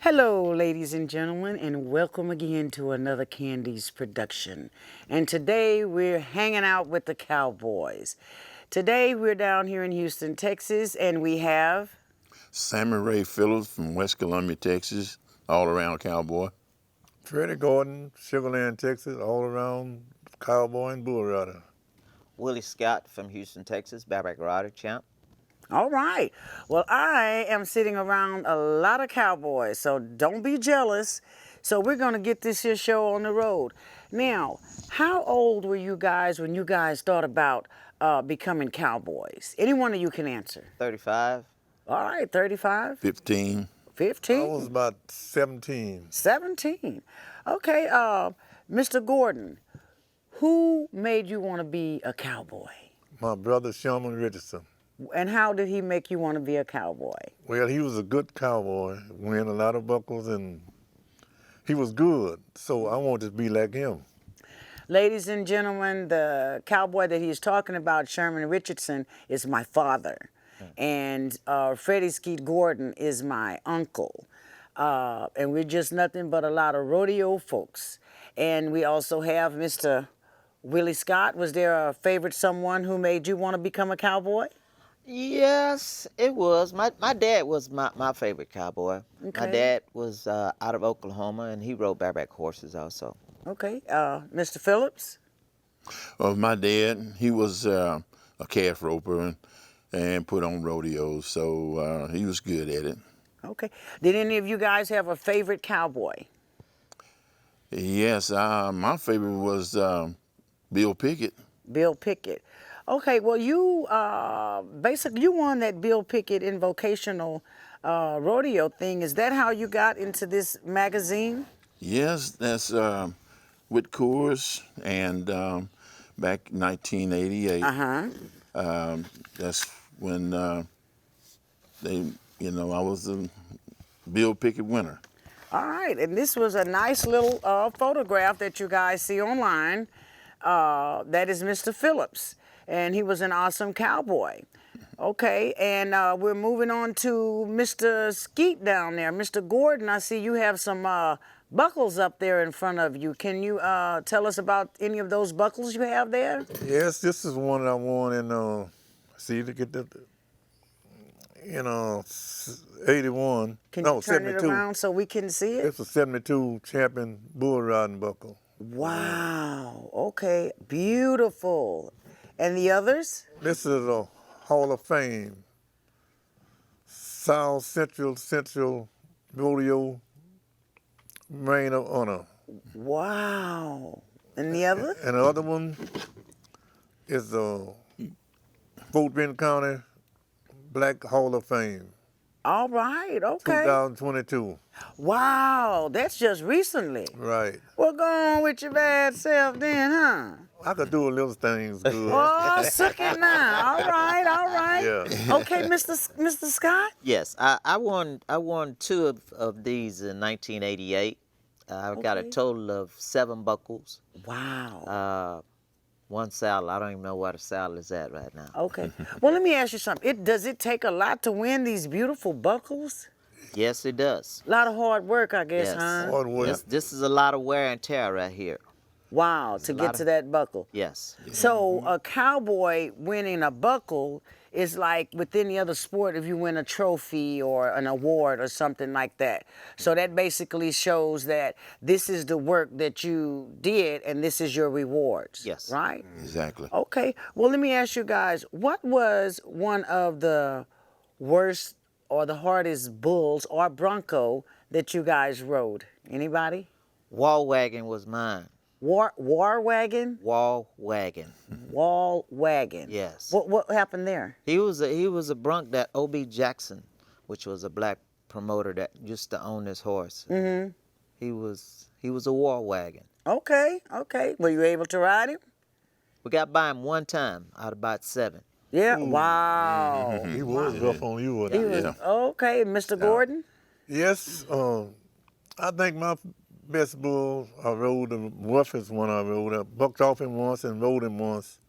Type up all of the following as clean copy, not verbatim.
Hello, ladies and gentlemen, and welcome again to another Candi's production. And today we're hanging out with the Cowboys. Today we're down here in Houston, Texas, and we have Sammy Ray Phillips from West Columbia, Texas, all around cowboy. Freddie Gordon, Sugarland, Texas, all around cowboy and bull rider. Willie Scott from Houston, Texas, bareback rider, champ. all right. Well, I am sitting around a lot of cowboys, so don't be jealous. So we're going to get this here show on the road. Now, how old were you guys when you guys thought about becoming cowboys? Any one of you can answer. 35. All right, 35? 15. 15? I was about 17. 17. Okay, Mr. Gordon, who made you want to be a cowboy? My brother Sherman Richardson. And how did he make you want to be a cowboy? Well, he was a good cowboy, win a lot of buckles, and he was good, so I wanted to be like him. Ladies and gentlemen, the cowboy that he's talking about, Sherman Richardson, is my father. And Freddie Skeet Gordon is my uncle. And we're just nothing but a lot of rodeo folks. And we also have Mr. Willie Scott. Was there a favorite someone who made you want to become a cowboy? Yes, it was. My dad was my favorite cowboy. Okay. My dad was out of Oklahoma, and he rode bareback horses also. Okay, Mr. Phillips? My dad, he was a calf roper and put on rodeos, so he was good at it. Okay. Did any of you guys have a favorite cowboy? Yes, my favorite was Bill Pickett. Bill Pickett. Okay, well, you basically you won that Bill Pickett Invocational rodeo thing. Is that how you got into this magazine? Yes, that's with Coors, and back in 1988. That's when they, I was the Bill Pickett winner. All right, and this was a nice little photograph that you guys see online. That is Mr. Phillips, and he was an awesome cowboy. Okay, and we're moving on to Mr. Skeet down there. Mr. Gordon, I see you have some buckles up there in front of you. Can you tell us about any of those buckles you have there? Yes, this is one that I won in, see, to get the, 81. Can no, you turn 72. it around so we can see it? It's a 72 champion bull riding buckle. Wow, okay, beautiful. And the others? This is a Hall of Fame. South Central Rodeo Reign of Honor. Wow. And the other? And the other one is the Fort Bend County Black Hall of Fame. All right, okay. 2022. Wow, that's just recently. Right. Well, go on with your bad self then, huh? I could do a little things good. Oh, suck it now. All right, all right. Yeah. Okay, Mr. Scott? Yes, I won two of these in 1988. I've got a Okay. total of 7 buckles. Wow. One saddle. I don't even know where the saddle is at right now. Okay. Well, let me ask you something. Does it take a lot to win these beautiful buckles? Yes, it does. A lot of hard work, I guess, Yes. huh? Hard work. This is a lot of wear and tear right here. Wow, to get to that buckle. Yes. So a cowboy winning a buckle is like with any other sport if you win a trophy or an award or something like that. So that basically shows that this is the work that you did and this is your rewards. Yes. Right? Exactly. Okay. Well, let me ask you guys, what was one of the worst or the hardest bulls or bronco that you guys rode? Anybody? Wall wagon was mine. War wagon? Wall wagon. Wall wagon. Yes. What happened there? He was a brunk that O.B. Jackson, which was a black promoter that used to own this horse. Mm-hmm. He was a wall wagon. Okay. Were you able to ride him? We got by him one time out of about 7. Yeah. Wow. He was rough on you. He was okay, Mr. Gordon. Yes, I think my best bull I rode, the roughest one I rode, I bucked off him once and rode him once,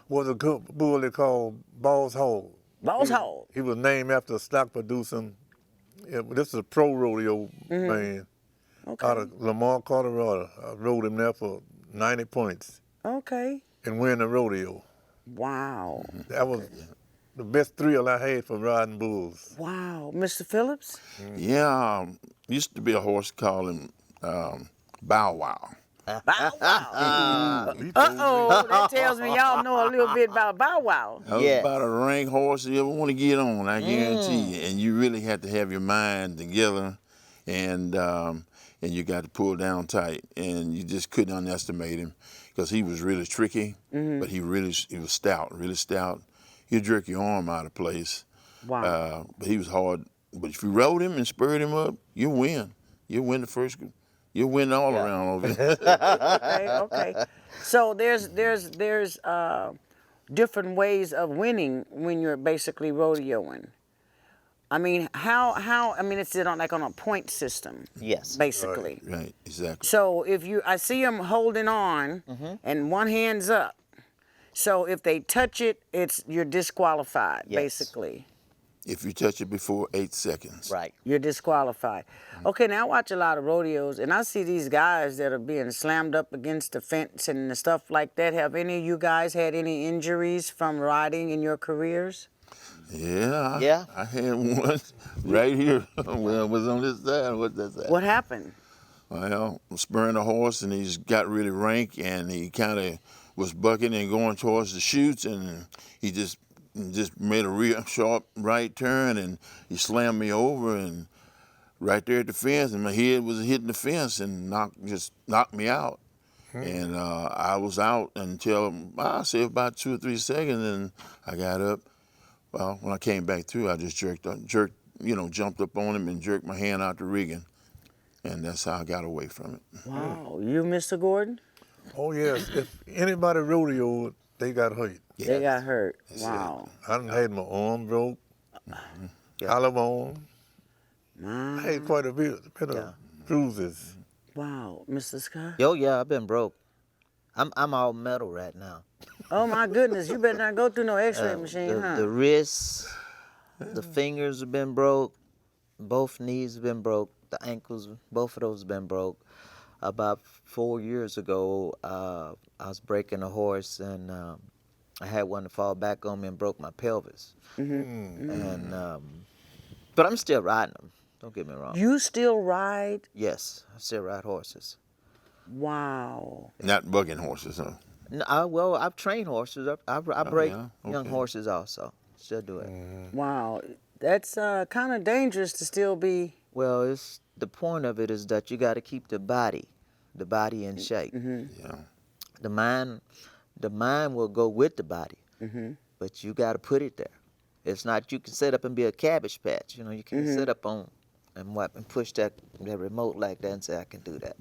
was a bull they called Boss Hog. Boss Hog. He was named after a stock producing. This is a pro rodeo man out of Lamar, Colorado. I rode him there for 90 points Okay. and win the rodeo. Wow. That was the best thrill I had for riding bulls. Wow. Mr. Phillips? Yeah, used to be a horse called him Bow Wow. Bow Wow. Uh-oh, that tells me y'all know a little bit about Bow Wow. That was Yes. about a rank horse you ever want to get on, I guarantee you. And you really had to have your mind together, and you got to pull down tight, and you just couldn't underestimate him because he was really tricky, but he was stout, really stout. He'd jerk your arm out of place. Wow. But he was hard. But if you rode him and spurred him up, you win. You win the first. You win all around over here. Okay. So there's different ways of winning when you're basically rodeoing. I mean, I mean, it's on like on a point system. Yes. Basically. Right, exactly. So I see them holding on, and one hand's up. So if they touch it, you're disqualified. Yes. Basically. If you touch it before 8 seconds. Right. You're disqualified. Okay, now I watch a lot of rodeos, and I see these guys that are being slammed up against the fence and stuff like that. Have any of you guys had any injuries from riding in your careers? Yeah. Yeah. I had one right here. Well, it was on this side. What's that side? What happened? Well, I'm spurring a horse, and he's got really rank, and he kind of was bucking and going towards the chutes, and he just made a real sharp right turn, and he slammed me over, and right there at the fence, and my head was hitting the fence and knocked me out. And I was out until I say about 2 or 3 seconds, and I got up. Well, when I came back through, I just jumped up on him and jerked my hand out the rigging, and that's how I got away from it. Wow. You, Mr. Gordon? Oh yes, if anybody rodeo, they got hurt. They got hurt. Wow. I done had my arm broke, collarbone. I had quite a bit of bruises. Wow. Mr. Scott? Yo, yeah, I've been broke. I'm all metal right now. Oh, my goodness. You better not go through no x-ray machine, huh? The wrists, the fingers have been broke. Both knees have been broke. The ankles, both of those have been broke. About 4 years ago, I was breaking a horse, and I had one to fall back on me and broke my pelvis. And but I'm still riding them. Don't get me wrong. You still ride? Yes, I still ride horses. Wow. Not bucking horses, huh? No, I've trained horses. I break yeah? young Okay. horses also. Still do it. Wow. That's kind of dangerous to still be. Well, it's the point of it is that you got to keep the body in shape. Yeah. The mind will go with the body, but you got to put it there. It's not you can set up and be a cabbage patch. You know, you can't sit up on and push that remote like that and say I can do that.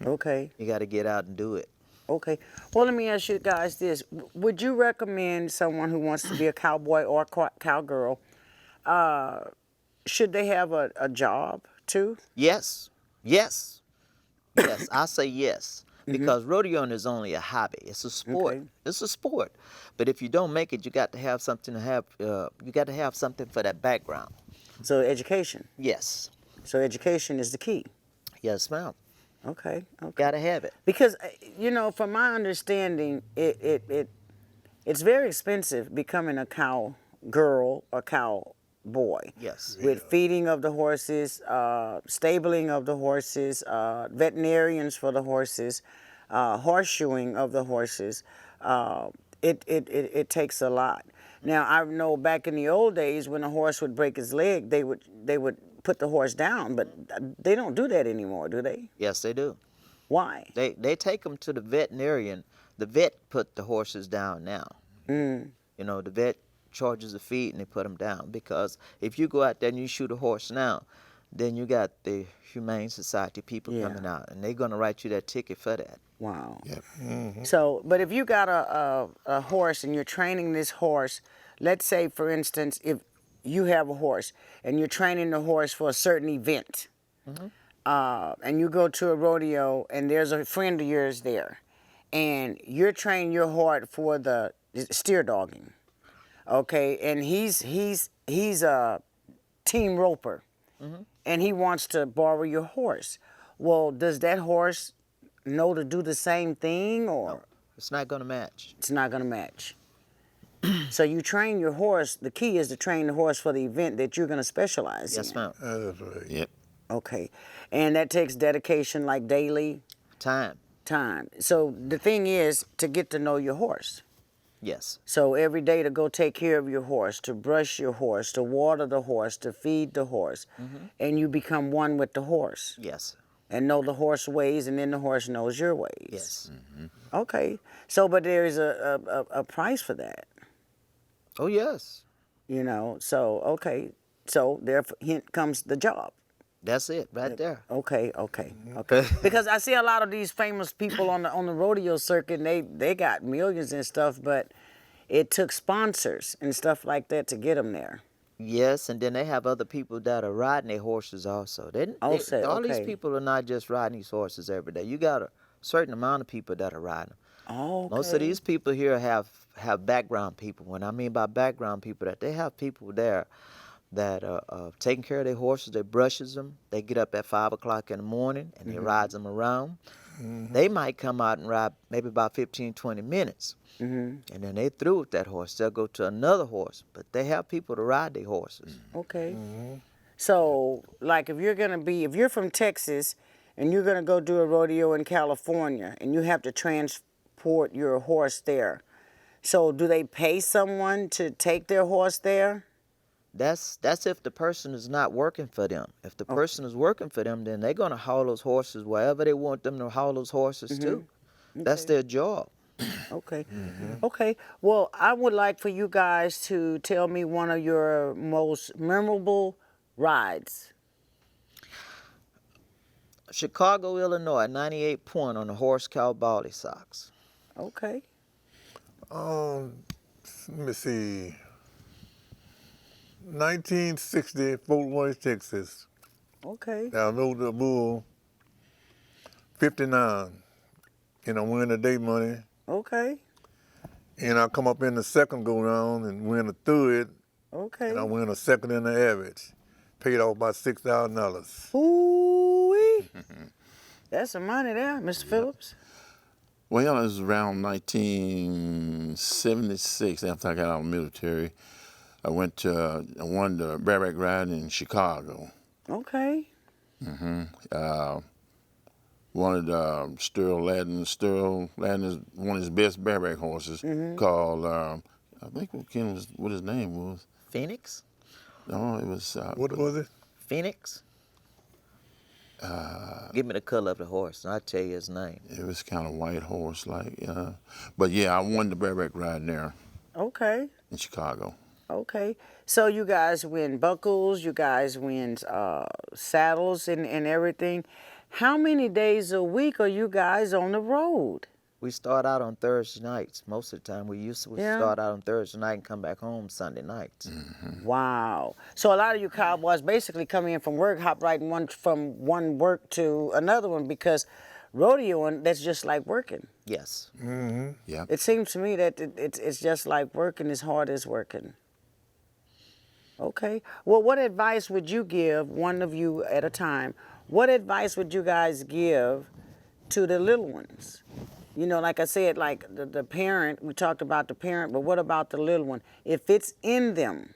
Okay. You got to get out and do it. Okay. Well, let me ask you guys this. Would you recommend someone who wants to be a cowboy or a cowgirl, should they have a job too? Yes. I say yes. Because rodeoing is only a hobby. It's a sport. Okay. It's a sport. But if you don't make it, you got to have something you got to have something for that background. So education. Yes. So education is the key. Yes, ma'am. Okay. Got to have it. Because from my understanding, it's very expensive becoming a cowgirl or cowboy. Yes. With feeding of the horses, stabling of the horses, veterinarians for the horses, horseshoing of the horses. It takes a lot. Now I know back in the old days when a horse would break his leg, they would put the horse down, but they don't do that anymore, do they? Yes, they do. Why? They take them to the veterinarian. The vet put the horses down now. You know, the vet charges a fee and they put them down, because if you go out there and you shoot a horse now, then you got the Humane Society people coming out, and they're going to write you that ticket for that. Wow. Yep. So, but if you got a horse and you're training this horse, let's say, for instance, if you have a horse and you're training the horse for a certain event, and you go to a rodeo and there's a friend of yours there, and you're training your horse for the steer dogging, okay, and he's a team roper, and he wants to borrow your horse. Well, does that horse know to do the same thing, or It's not going to match. it's not going to match? So you train your horse. The key is to train the horse for the event that you're going to specialize Yes, in. ma'am. That's right. Yep. Okay. And that takes dedication, like daily Time. time. So the thing is to get to know your horse. Yes. So every day to go take care of your horse, to brush your horse, to water the horse, to feed the horse. And you become one with the horse Yes. and know the horse ways, and then the horse knows your ways. Yes. Okay. So, but there is a price for that. Oh, yes. You know, so, okay. So, therefore, here comes the job. That's it right there. Okay. Because I see a lot of these famous people on the rodeo circuit, and they got millions and stuff, but it took sponsors and stuff like that to get them there. Yes, and then they have other people that are riding their horses also. Also, all these okay. people are not just riding these horses every day. You got a certain amount of people that are riding them. Oh, okay. Most of these people here have background people. When I mean by background people, that they have people there that are taking care of their horses. They brushes them. They get up at 5 o'clock in the morning and they rides them around. They might come out and ride maybe about 15, 20 minutes. And then they through with that horse. They'll go to another horse. But they have people to ride their horses. Okay. So, like, if you're from Texas and you're gonna go do a rodeo in California and you have to transport your horse there, so do they pay someone to take their horse there? That's if the person is not working for them. If the person is working for them, then they're going to haul those horses wherever they want them to haul those horses to. That's their job. Okay. Okay. Well, I would like for you guys to tell me one of your most memorable rides. Chicago, Illinois, 98 Point on the horse cow bally socks. Okay. Let me see. 1960, Fort Worth, Texas. Okay. I rode the bull 59, and I win the day money. Okay. And I come up in the second go round and win the third, Okay. and I win a second in the average. Paid off about $6,000. Ooh-wee. That's some money there, Mr. Phillips. Well, it was around 1976 after I got out of the military. I won the bareback riding in Chicago. Okay. Wanted Sterl Ladden. Sterl Ladden is one of his best bareback horses called, I think what his name was. Phoenix? No, it was. What was it? Phoenix? Give me the color of the horse, and I'll tell you his name. It was kind of white horse like. But yeah, I won the bareback riding there Okay. in Chicago. Okay. So you guys win buckles, you guys win saddles and everything. How many days a week are you guys on the road? We start out on Thursday nights. Most of the time, we used to Yeah. start out on Thursday night and come back home Sunday nights. Wow. So a lot of you cowboys basically come in from work, hop right from one work to another one, because rodeoing, that's just like working. Yes. Yeah. It seems to me that it's just like working as hard as working. Okay. Well, what advice would you give, one of you at a time, what advice would you guys give to the little ones? You know, like I said, like the parent, we talked about the parent, but what about the little one? If it's in them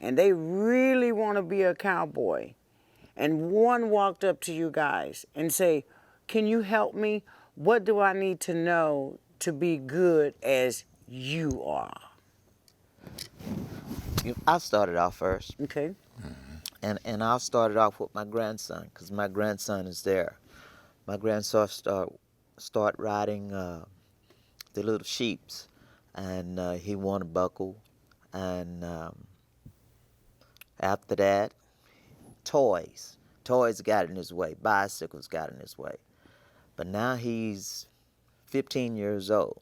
and they really want to be a cowboy, and one walked up to you guys and say, can you help me? What do I need to know to be good as you are? I started off first, Okay. and I started off with my grandson, because my grandson is there. My grandson start riding the little sheeps, and he won a buckle, and after that, toys got in his way, bicycles got in his way. But now he's 15 years old,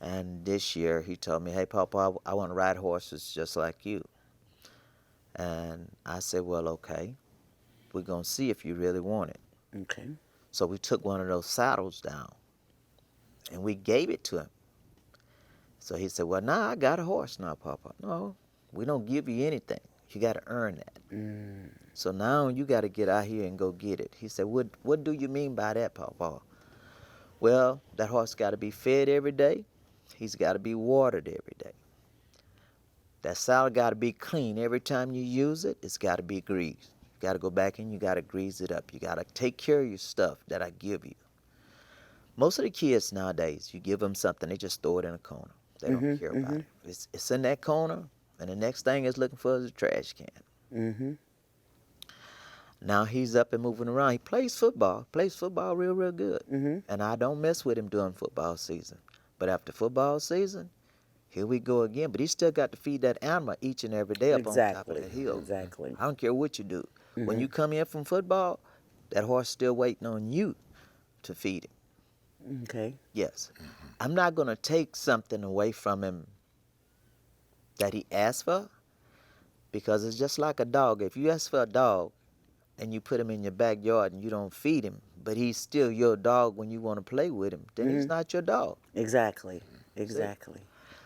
And this year he told me, hey, Papa, I want to ride horses just like you. And I said, well, okay, we're going to see if you really want it. Okay. So we took one of those saddles down and we gave it to him. So he said, well, now I got a horse now, Papa. No, we don't give you anything. You got to earn that. So now you got to get out here and go get it. He said, what do you mean by that, Papa? Well, that horse got to be fed every day. He's got to be watered every day. That saddle got to be clean every time you use it. It's got to be greased. You got to go back and you got to grease it up. You got to take care of your stuff that I give you. Most of the kids nowadays, you give them something, they just throw it in a corner. They don't care about it. It's in that corner, and the next thing it's looking for is a trash can. Now he's up and moving around. He plays football real, real good. And I don't mess with him during football season. But after football season, here we go again. But he still got to feed that animal each and every day up on top of that hill. Exactly. I don't care what you do. When you come in from football, that horse still waiting on you to feed him. Okay. Yes. I'm not going to take something away from him that he asked for, because it's just like a dog. If you ask for a dog and you put him in your backyard and you don't feed him, but he's still your dog when you want to play with him, then he's not your dog. Exactly. Exactly.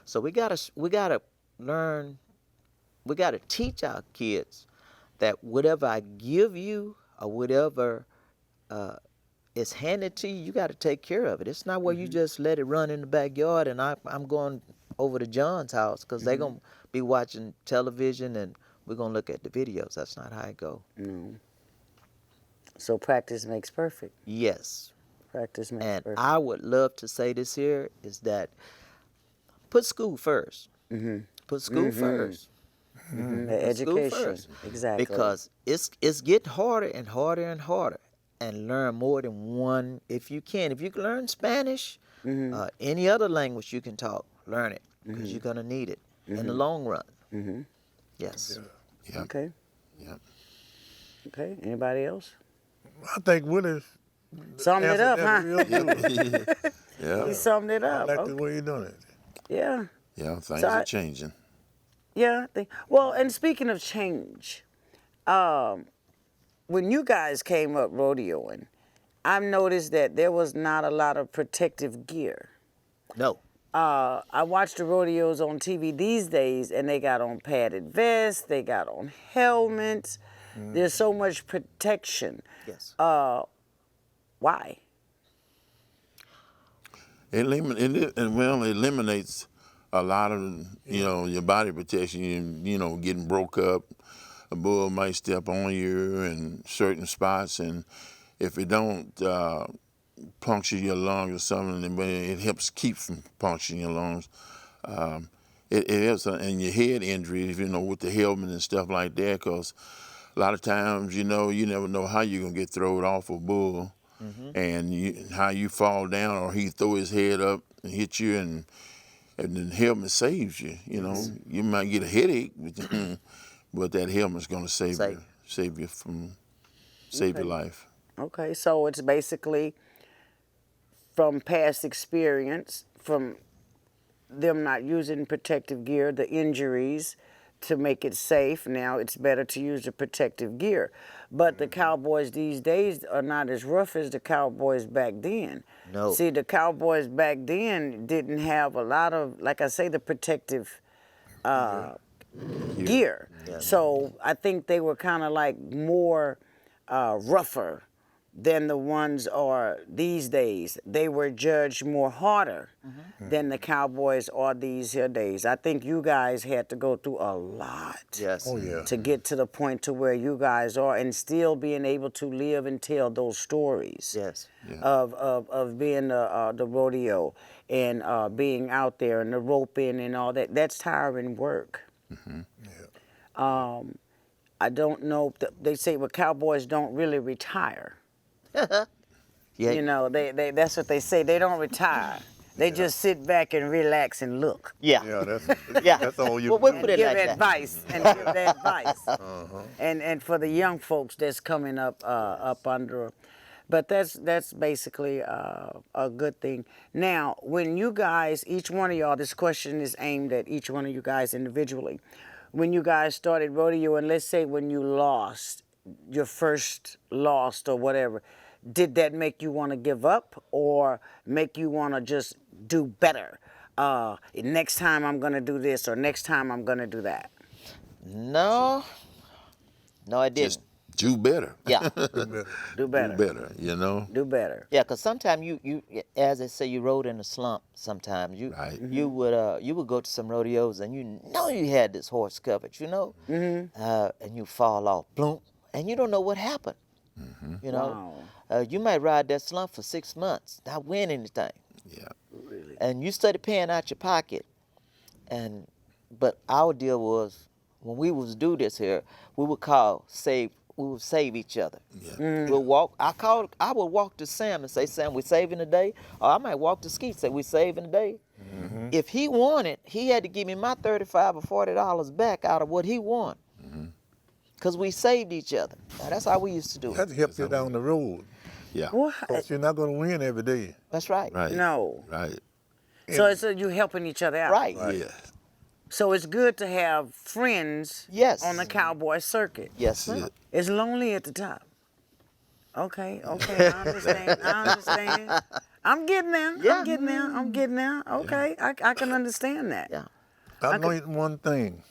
So we gotta learn, we gotta teach our kids that whatever I give you or whatever is handed to you, you got to take care of it. It's not where you just let it run in the backyard and I'm going over to John's house because they're going to be watching television and we're going to look at the videos. That's not how it go. No. So practice makes perfect. Yes. Practice makes And perfect. I would love to say this here is that put school first. Put school first. The Put school education. first. Exactly. Because it's getting harder and harder and harder. And learn more than one if you can. If you can learn Spanish, any other language you can talk, learn it. Because you're going to need it in the long run. Yes. Yeah. Okay. Yeah. Okay. Anybody else? I think Willie Summed it up, huh? real good. Yeah. He summed it I up. like Okay. the way you done it. Yeah. Yeah. Things So are changing. Yeah. Well, and speaking of change, when you guys came up rodeoing, I've noticed that there was not a lot of protective gear. No. I watch the rodeos on TV these days, and they got on padded vests, they got on helmets. There's so much protection. Yes. Why? It eliminates a lot of your body protection. Getting broke up. A bull might step on you in certain spots, and if it don't puncture your lungs or something, but it helps keep from puncturing your lungs. It helps in your head injuries, with the helmet and stuff like that, because a lot of times, you never know how you're gonna get thrown off a bull, and how you fall down or he throw his head up and hit you, and the helmet saves you. You might get a headache, but that helmet's gonna save your life. Okay, so it's basically from past experience, from them not using protective gear, the injuries, to make it safe. Now it's better to use the protective gear. But the Cowboys these days are not as rough as the Cowboys back then. No. See, the Cowboys back then didn't have a lot of, like I say, the protective gear. Yeah. So I think they were kind of like more rougher than the ones are these days. They were judged more harder than the Cowboys are these here days. I think you guys had to go through a lot Yes. Oh, yeah. to get to the point to where you guys are, and still being able to live and tell those stories Yes. of being the rodeo and being out there and the roping and all that. That's tiring work. I don't know. They say Cowboys don't really retire. Yeah. That's what they say. They don't retire. They just sit back and relax and look. Yeah. Yeah, Yeah. that's all you Well, we'll can put do. it Give like that. advice and give advice. And for the young folks that's coming up under, But that's basically a good thing. Now, when you guys, each one of y'all, this question is aimed at each one of you guys individually. When you guys started rodeo, and let's say when you lost, your first lost or whatever, did that make you want to give up or make you want to just do better? Next time I'm going to do this or next time I'm going to do that. No, I didn't. Just do better. Yeah, Do better. Do better, you know? Do better. yeah. Cause sometimes you, as they say, you rode in a slump. Sometimes Right. you would go to some rodeos and you know you had this horse covered, you know, and you fall off, bloom, and you don't know what happened. You know, you might ride that slump for 6 months, not win anything. Yeah. And you started paying out your pocket. But our deal was when we was do this here, we would save each other. Yeah. We'll walk. I would walk to Sam and say, Sam, we saving today. Or I might walk to Skeet and say, we saving today. If he won it, he had to give me my $35 or $40 back out of what he won. Because we saved each other. Now, that's how we used to do That it. helps you down the road. Yeah. What? Because you're not going to win every day. That's right. Right. No. Right. So it's you helping each other out. Right. Yeah. So it's good to have friends Yes. on the cowboy circuit. Yes, That's sir. it. It's lonely at the top. Okay, I understand. I'm getting there. Yeah. I'm getting there. Okay, I can understand that. Yeah. I learned one thing.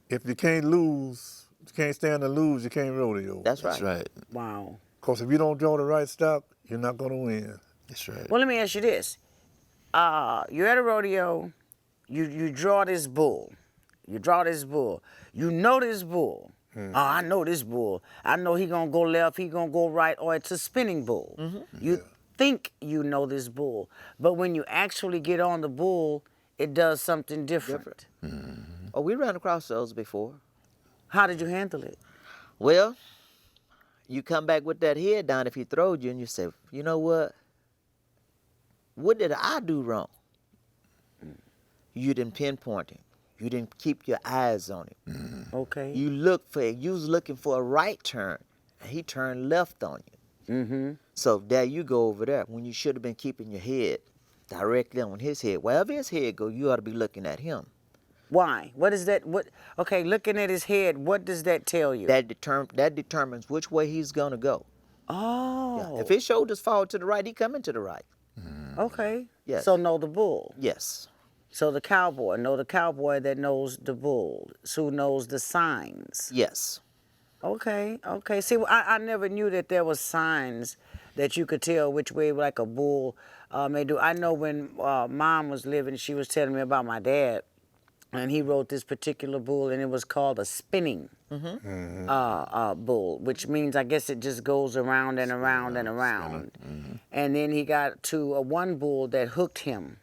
If you can't lose, you can't stand to lose, you can't rodeo. That's right. That's right. Wow. Because if you don't draw the right stock, you're not going to win. That's right. Well, let me ask you this. You're at a rodeo. You draw this bull. You know this bull. Oh, I know this bull. I know he gonna go left, he gonna go right, or it's a spinning bull. You think you know this bull, but when you actually get on the bull, it does something different. Oh, we ran across those before. How did you handle it? Well, you come back with that head down if he throwed you and you say, you know what? What did I do wrong? You didn't pinpoint him. You didn't keep your eyes on him. Okay. You was looking for a right turn, and he turned left on you. So there you go over there when you should have been keeping your head directly on his head. Wherever his head go, you ought to be looking at him. Why? What is that? What? Okay, looking at his head, what does that tell you? That determines which way he's gonna go. Oh. Yeah. If his shoulders fall to the right, he coming to the right. Okay. Yes. So know the bull. Yes. So the cowboy, know the cowboy that knows the bull, who knows the signs. Yes. Okay. See, I never knew that there was signs that you could tell which way like a bull may do. I know when Mom was living, she was telling me about my dad, and he rode this particular bull, and it was called a spinning bull, which means I guess it just goes around and around and around. And then he got to one bull that hooked him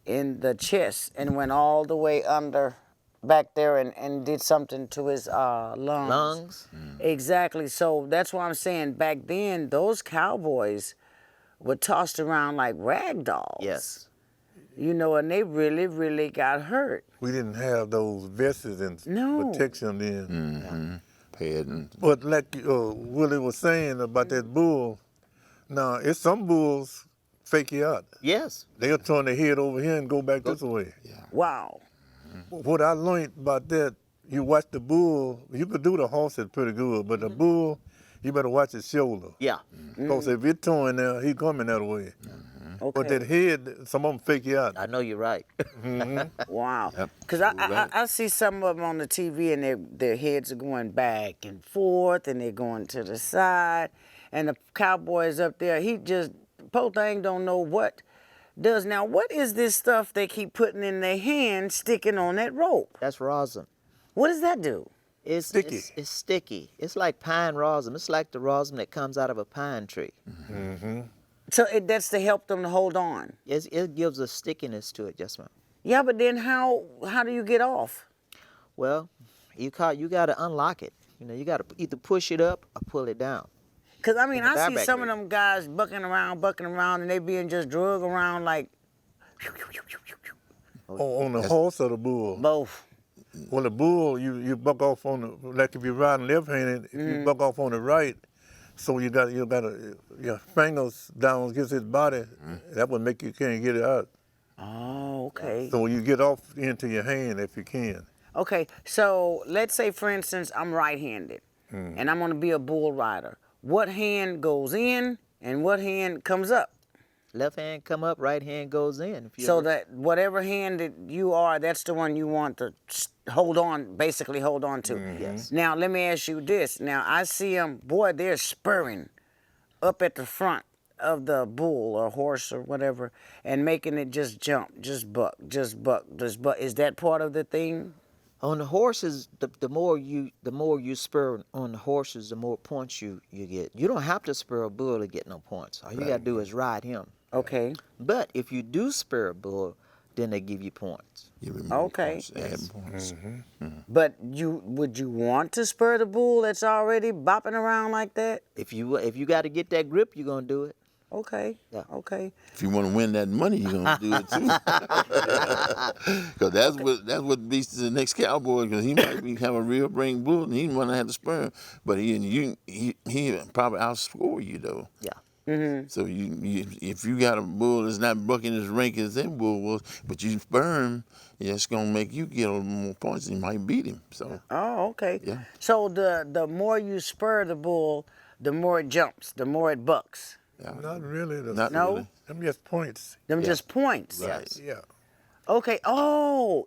in the chest and went all the way under back there and did something to his lungs. Exactly. So that's why I'm saying back then those cowboys were tossed around like rag dolls. Yes. You know, and they really, really got hurt. We didn't have those vests and No. protection then. Pad and But like Willie was saying about that bull, now it's some bulls fake you out. Yes. They'll turn their head over here and go back this way. Wow. What I learned about that, you watch the bull, you could do the horses pretty good, but the bull, you better watch his shoulder. Yeah. Because if it's towing there, he coming that way. Okay. But that head, some of them fake you out. I know you're right. Wow. Yep. Because I see some of them on the TV and their heads are going back and forth and they're going to the side. And the cowboys up there, he just, poor thing don't know what does. Now, what is this stuff they keep putting in their hand sticking on that rope? That's rosin. What does that do? It's Sticky. It's sticky. It's like pine rosin. It's like the rosin that comes out of a pine tree. So that's to help them to hold on. It gives a stickiness to it, just ma'am. Yeah, but then how do you get off? Well, you got to unlock it. You know, you got to either push it up or pull it down. Because, I mean, the I see bareback some of rig. them guys bucking around, and they being just drug around like On the horse or the bull? both. Well, the bull, you buck off on the, like if you're riding left-handed, if you buck off on the right, So you got your fingers down against his body. That would make you can't get it out. Oh, okay. So you get off into your hand if you can. Okay, so let's say, for instance, I'm right-handed, and I'm going to be a bull rider. What hand goes in and what hand comes up? Left hand come up, right hand goes in. If you So ever- that whatever hand that you are, that's the one you want to hold on, basically hold on to. Yes. Now, let me ask you this. Now, I see them, boy, they're spurring up at the front of the bull or horse or whatever and making it just jump, just buck, just buck, just buck. Is that part of the thing? On the horses, the more you spur on the horses, the more points you get. You don't have to spur a bull to get no points. All you got to do is ride him. Okay. But if you do spur a bull, then they give you points. Give him more Okay. points, add points. But would you want to spur the bull that's already bopping around like that? If you got to get that grip, you're gonna do it. Okay. Yeah. Okay. If you want to win that money, you're gonna do it too. Because that's what beats the next cowboy. Because he might have a real brain bull, and he might not have to spur him, but he probably outscore you though. Yeah. So you if you got a bull that's not bucking as rank as that bull was, but you spur him, it's gonna make you get a little more points, and you might beat him. So Oh, okay. Yeah. So the more you spur the bull, the more it jumps, the more it bucks. Not really. not No? really. Them just points. Them just points. Right. Yeah. Okay. Oh,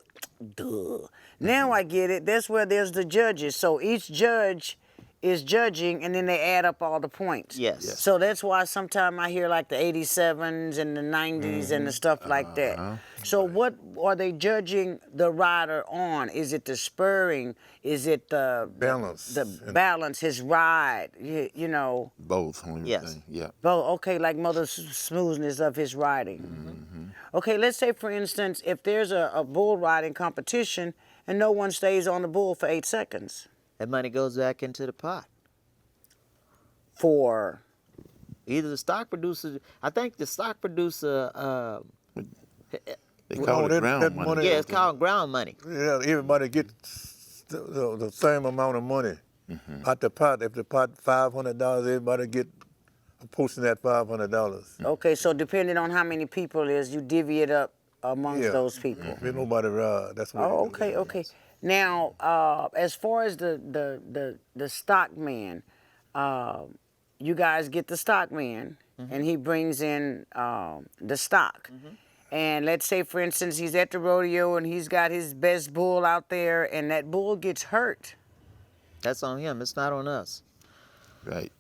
duh. Now I get it. That's where there's the judges. So each judge is judging, and then they add up all the points. Yes. Yes. So that's why sometimes I hear like the 87s and the 90s and the stuff like that. So what are they judging the rider on? Is it the spurring? Is it the Balance. The balance, his ride? You know. Both. On Yes. everything. Yeah. Well, okay, like mother smoothness of his riding. Okay, let's say, for instance, if there's a bull riding competition and no one stays on the bull for 8 seconds. That money goes back into the pot. For Either the stock producer, I think the stock producer, They Well, call that- it ground that money. money- yeah, it's called ground money. Yeah, everybody gets the same amount of money out the pot. If the pot $500, everybody get a portion of that $500. okay, so depending on how many people it is, you divvy it up amongst Yeah. those people. If nobody ride, that's what. Oh, it okay, is. okay. Now, as far as the stock man, you guys get the stock man, and he brings in the stock. And let's say, for instance, he's at the rodeo and he's got his best bull out there, and that bull gets hurt. That's on him. It's not on us. Right.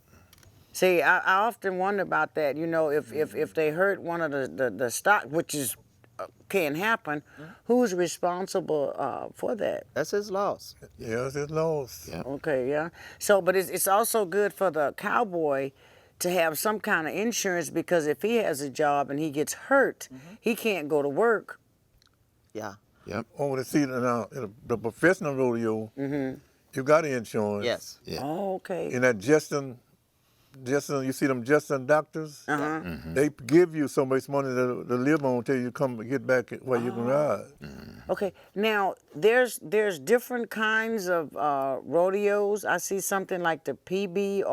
See, I often wonder about that. You know, if they hurt one of the stock, which is can happen, who's responsible for that? That's his loss. Yes, it's lost. Yeah. Okay, yeah. So, but it's also good for the cowboy to have some kind of insurance, because if he has a job and he gets hurt, he can't go to work. Yeah. Yep. Over the season now, in the professional rodeo, you got insurance. Yes. Yeah. Oh, okay. In that Justin, you see them Justin doctors? They give you so much money to live on until you come get back where you can ride. Okay. Now, there's different kinds of rodeos. I see something like the PBR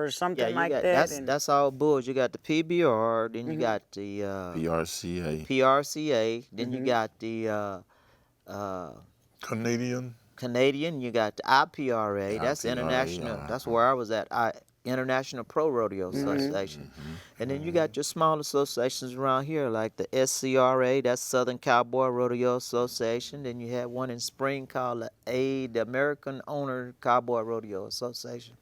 or something Yeah, you like got that. and- that's all bulls. You got the PBR, then you got the PRCA. PRCA, then you got the Canadian. Canadian, you got the IPRA. That's IPRA, international. That's where I was at. International Pro Rodeo Association. And then you got your small associations around here, like the SCRA, that's Southern Cowboy Rodeo Association. Then you had one in Spring called the American Owner Cowboy Rodeo Association.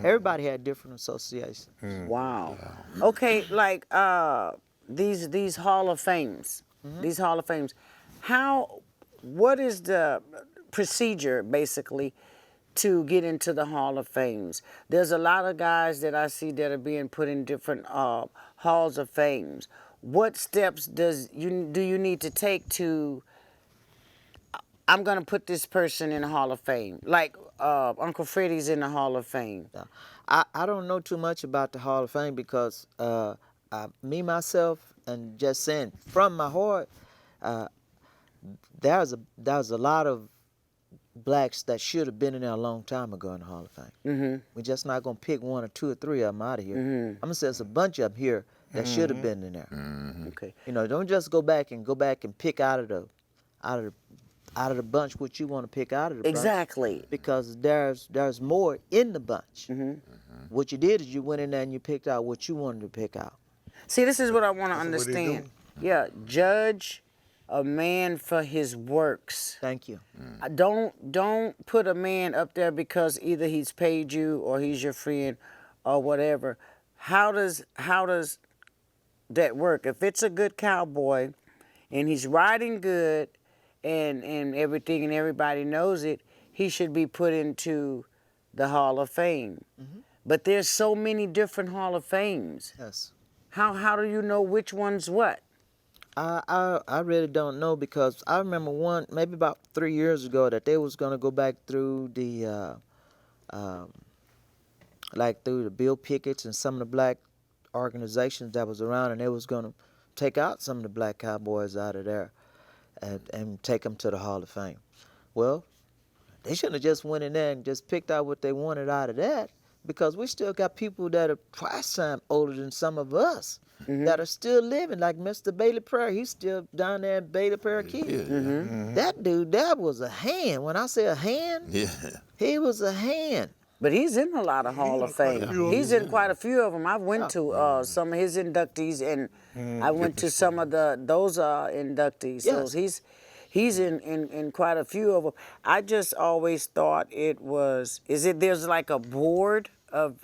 Everybody had different associations. Wow. Okay, like these Hall of Fames, these Hall of Fames, what is the procedure basically to get into the Hall of Fames? There's a lot of guys that I see that are being put in different Halls of Fames. What steps do you need to take to, I'm going to put this person in the Hall of Fame, like Uncle Freddie's in the Hall of Fame? I don't know too much about the Hall of Fame because me, myself, and just saying from my heart, there's a lot of blacks that should have been in there a long time ago in the Hall of Fame. Mm-hmm. We're just not gonna pick one or two or three of them out of here. I'm gonna say there's a bunch of them here that should have been in there. Okay. You know, don't just go back and pick out of the bunch what you want to pick out of the bunch. Exactly. Because there's more in the bunch. Mm-hmm. What you did is you went in there and you picked out what you wanted to pick out. See, this is what I want to That's what they understand. Yeah, judge a man for his works. Thank you. Don't put a man up there because either he's paid you or he's your friend or whatever. How does that work? If it's a good cowboy and he's riding good and everything and everybody knows it, he should be put into the Hall of Fame. But there's so many different Hall of Fames. Yes. How do you know which one's what? I really don't know, because I remember one maybe about 3 years ago that they was gonna go back through the through the Bill Pickett's and some of the black organizations that was around, and they was gonna take out some of the black cowboys out of there and take them to the Hall of Fame. Well, they shouldn't have just went in there and just picked out what they wanted out of that, because we still got people that are twice time older than some of us that are still living, like Mr. Bailey Prairie. He's still down there in Bailey Prairie Key. That dude, that was a hand. When I say a hand, he was a hand. But he's in a lot of Hall of Fame. He's in quite a few of them. I went to some of his inductees, and I went to some of those inductees. Yes. So he's in quite a few of them. I just always thought it was. There's like a board of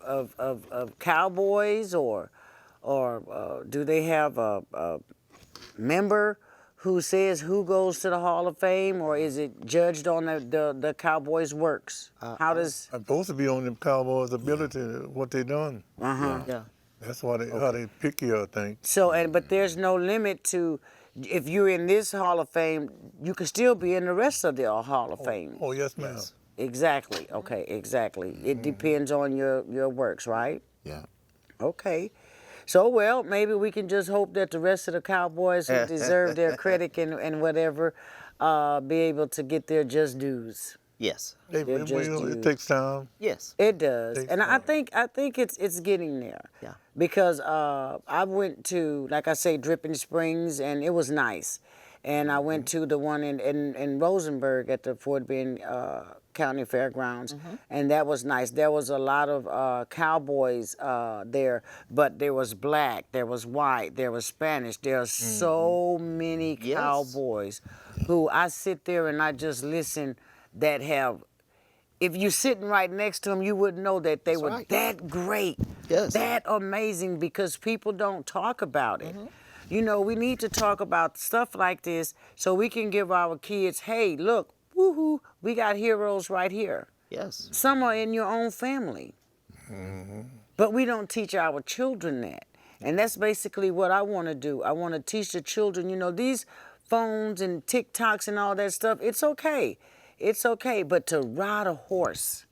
cowboys, or do they have a member who says who goes to the Hall of Fame, or is it judged on the Cowboys' works? How does? I'm supposed to be on them Cowboys' ability, what they done. Yeah. That's why how they pick you, I think. So but there's no limit to, if you're in this Hall of Fame, you can still be in the rest of the Hall of Fame. Oh, yes, ma'am. Exactly. Okay. Exactly. It depends on your works, right? Yeah. Okay. So, well, maybe we can just hope that the rest of the Cowboys who deserve their credit and whatever be able to get their just dues. Yes. It takes time. Yes. It does, Takes and I time. think it's getting there. Yeah. Because I went to, like I say, Dripping Springs, and it was nice. And I went to the one in Rosenberg at the Fort Bend County Fairgrounds, and that was nice. There was a lot of cowboys there, but there was black, there was white, there was Spanish. There are so many cowboys who I sit there and I just listen that have, if you're sitting right next to them, you wouldn't know that they were that great, that amazing, because people don't talk about it. You know, we need to talk about stuff like this so we can give our kids, hey, look, woohoo, we got heroes right here. Yes. Some are in your own family. But we don't teach our children that. And that's basically what I want to do. I want to teach the children, you know, these phones and TikToks and all that stuff, it's okay. It's okay. But to ride a horse,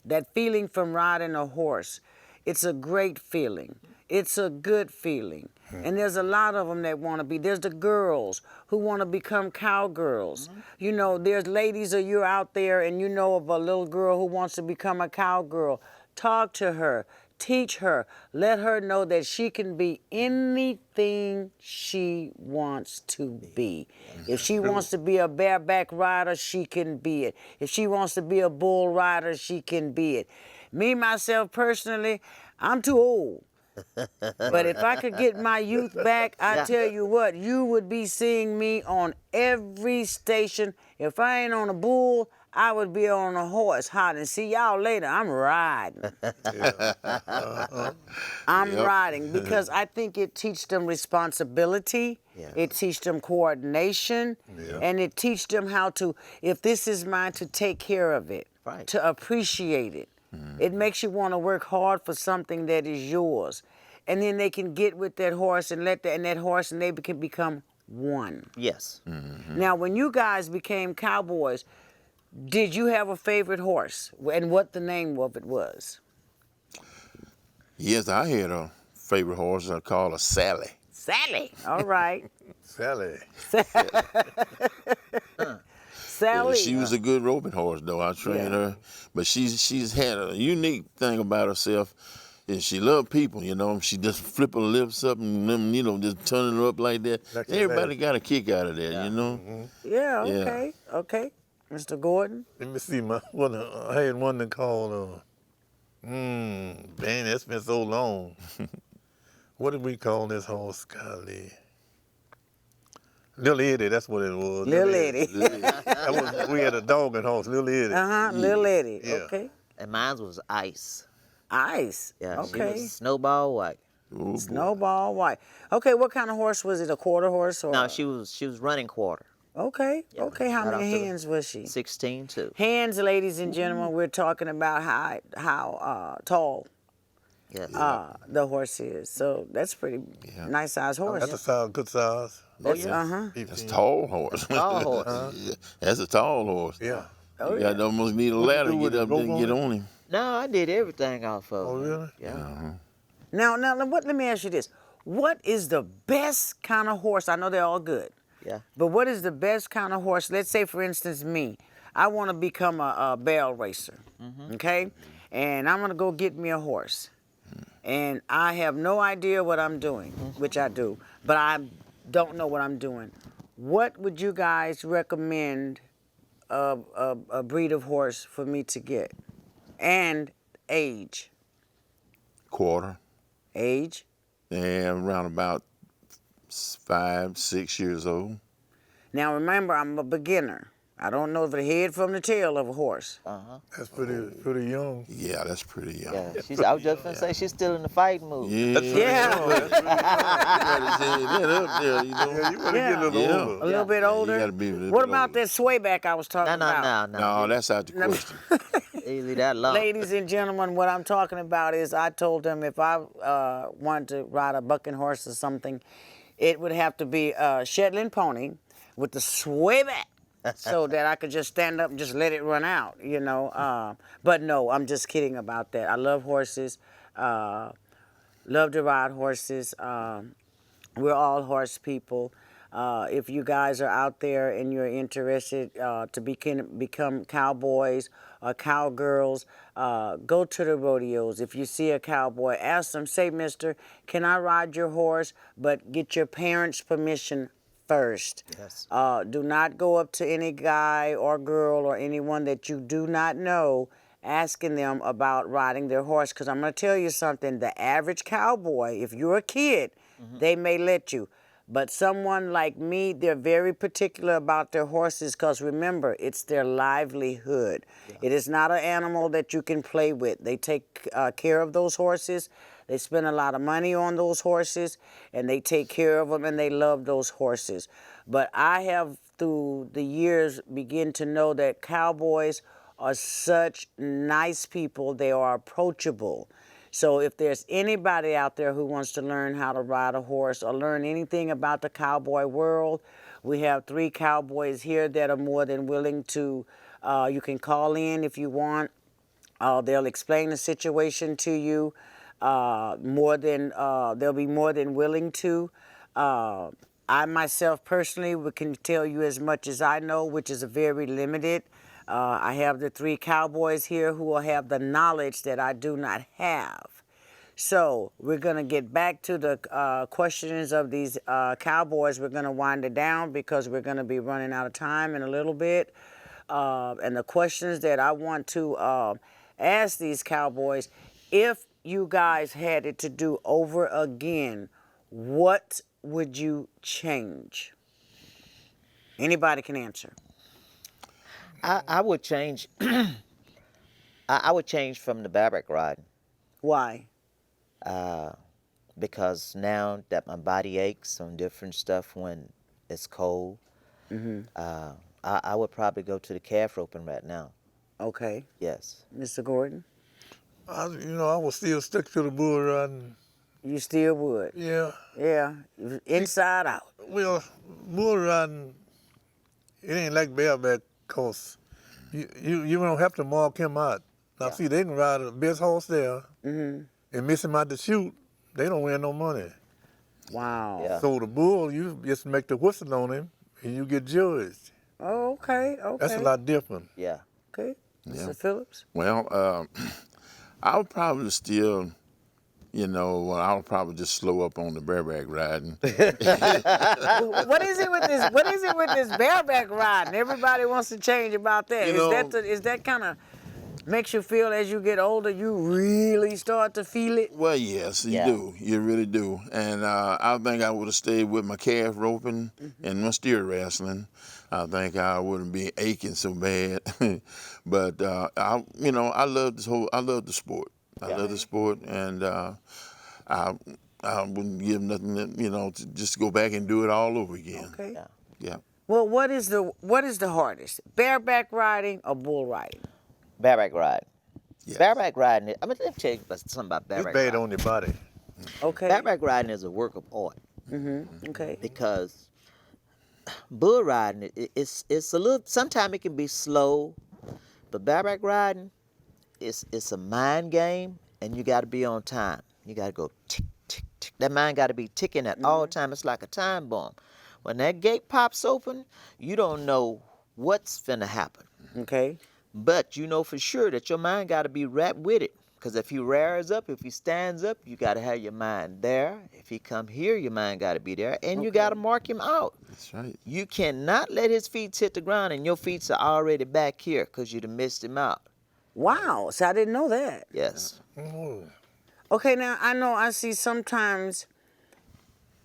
that feeling from riding a horse, it's a great feeling. It's a good feeling. And there's a lot of them that want to be. There's the girls who want to become cowgirls. You know, there's ladies or you're out there and you know of a little girl who wants to become a cowgirl. Talk to her. Teach her. Let her know that she can be anything she wants to be. If she wants to be a bareback rider, she can be it. If she wants to be a bull rider, she can be it. Me, myself, personally, I'm too old. But if I could get my youth back, I tell you what, you would be seeing me on every station. If I ain't on a bull, I would be on a horse hiding. See y'all later. I'm riding. I'm riding because I think it teaches them responsibility. It teaches them coordination. And it teaches them how to, if this is mine, to take care of it, to appreciate it. It makes you want to work hard for something that is yours. And then they can get with that horse and that horse and they can become one. Yes. Now, when you guys became cowboys, did you have a favorite horse and what the name of it was? Yes, I had a favorite horse. I called her Sally. Sally. All right. Sally. Sally. She was a good roping horse, though. I trained her, but she's had a unique thing about herself. And she loved people, you know. She just flip her lips up and them, you know, just turning her up like that. Like Everybody that. got a kick out of that, you know. Yeah, Yeah. okay, okay. Mr. Gordon? Let me see, I had one that called, man, that's been so long. What did we call this horse, golly? Lil Eddie, that's what it was. Lil Eddie. We had a dogging horse, Lil Eddie. Uh-huh, Lil Eddie. Yeah. Okay. And mine was Ice. Ice. Yeah, she Okay. was Snowball White. Oh, boy. Snowball White. Okay, what kind of horse was it? A quarter horse or? No, she was running quarter. Okay. Yeah, Okay. How right many off the- hands was she? 16 too. Hands, ladies and gentlemen. We're talking about how tall Yes. the horse is. So that's pretty nice size horse. That's a size, good size. Oh yeah. Uh-huh. 15. That's a tall horse. Tall horse. Yeah, that's a tall horse. Yeah. Oh, You got to almost need a ladder to with get it? up there and Rope get on on him. No, I did everything off of. Oh, her. really? Yeah. Now, let me ask you this. What is the best kind of horse? I know they're all good. Yeah. But what is the best kind of horse? Let's say, for instance, me. I want to become a barrel racer, okay? And I'm going to go get me a horse. And I have no idea what I'm doing, which I do, but I don't know what I'm doing. What would you guys recommend a breed of horse for me to get? And age? Quarter. Age? And around about 5, 6 years old. Now remember, I'm a beginner. I don't know the head from the tail of a horse. That's pretty young. Yeah, that's pretty young. Yeah. I was just gonna say she's still in the fighting mood. Yeah. Yeah. That up there, you know. Yeah, you better Yeah. get a little Yeah. older. A little bit you older. gotta be a little What bit about older. that swayback I was talking about? No, that's out the question. Easily that long. Ladies and gentlemen, what I'm talking about is I told them if I wanted to ride a bucking horse or something, it would have to be a Shetland pony with the swayback. So that I could just stand up and just let it run out, you know. But no, I'm just kidding about that. I love horses. Love to ride horses. We're all horse people. If you guys are out there and you're interested to become cowboys or cowgirls, go to the rodeos. If you see a cowboy, ask them, say, mister, can I ride your horse? But get your parents' permission first. Yes. Do not go up to any guy or girl or anyone that you do not know asking them about riding their horse. Because I'm going to tell you something, the average cowboy, if you're a kid, they may let you. But someone like me, they're very particular about their horses because remember, it's their livelihood. Yeah. It is not an animal that you can play with. They take care of those horses. They spend a lot of money on those horses, and they take care of them, and they love those horses. But I have, through the years, begin to know that cowboys are such nice people. They are approachable. So if there's anybody out there who wants to learn how to ride a horse or learn anything about the cowboy world, we have 3 cowboys here that are more than willing to, you can call in if you want. They'll explain the situation to you. They'll be more than willing to. I myself personally can tell you as much as I know, which is very limited. I have the 3 cowboys here who will have the knowledge that I do not have. So we're going to get back to the questions of these cowboys. We're going to wind it down because we're going to be running out of time in a little bit. And the questions that I want to ask these cowboys, if you guys had it to do over again, what would you change? Anybody can answer. I would change. I would change from the barrack riding Why? because now that my body aches on different stuff when it's cold, I would probably go to the calf roping right now. Okay. Yes. Mr. Gordon? I will still stick to the bull riding. You still would? Yeah. Yeah. Inside out. Well, bull riding, it ain't like bareback, cause you don't have to mark him out. Now see, they can ride the best horse there and miss him out to shoot. They don't win no money. Wow. Yeah. So the bull, you just make the whistle on him and you get judged. Oh, okay, okay. That's a lot different. Yeah. Okay, Yeah. Mr. Phillips. Well, I would probably still, I would probably just slow up on the bareback riding. What is it with this? What is it with this bareback riding? Everybody wants to change about that. Is that kind of makes you feel as you get older, you really start to feel it? Well, yes, you Yeah. do. You really do. And I think I would have stayed with my calf roping and my steer wrestling. I think I wouldn't be aching so bad. But I love this whole. I love the sport. I love the sport, and I wouldn't give nothing to just go back and do it all over again. Okay. Yeah. Well, what is the hardest? Bareback riding or bull riding? Bareback riding. Yes. Bareback riding. Let me tell you something about It's bareback bad riding. on your body. Okay. Bareback riding is a work of art Okay. because bull riding it's a little. Sometimes it can be slow, but bareback riding, it's a mind game, and you got to be on time. You got to go tick tick tick. That mind got to be ticking at all time. It's like a time bomb. When that gate pops open, you don't know what's finna happen. Okay. But you know for sure that your mind got to be wrapped with it. Because if he rears up, if he stands up, you got to have your mind there. If he come here, your mind got to be there. And you got to mark him out. That's right. You cannot let his feet hit the ground and your feet are already back here because you'd have missed him out. Wow. So I didn't know that. Yes. Oh. Okay. Now I know I see sometimes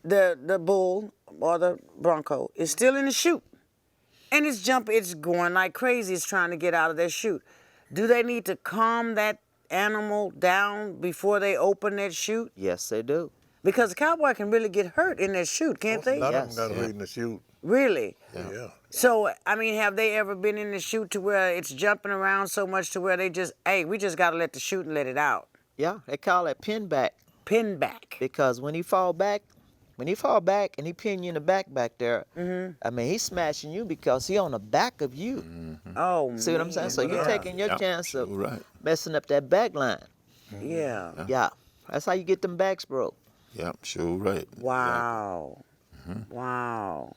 the bull or the bronco is still in the chute, and it's going like crazy. It's trying to get out of their chute. Do they need to calm that animal down before they open that chute? Yes, they do. Because a cowboy can really get hurt in that chute, can't A they? lot Yes. of them got to wait in the shoot. Really? Yeah. So, I mean, have they ever been in the chute to where it's jumping around so much to where we just got to let the chute and let it out? Yeah, they call that pin back Pin back. because when he fall back and he pin you in the back there, I mean, he's smashing you because he on the back of you. Oh, See what I'm saying? So you're yeah. taking your Yeah, chance sure of right. messing up that back line. Yeah. Yeah, that's how you get them backs broke. Yep, sure right. Wow. Wow.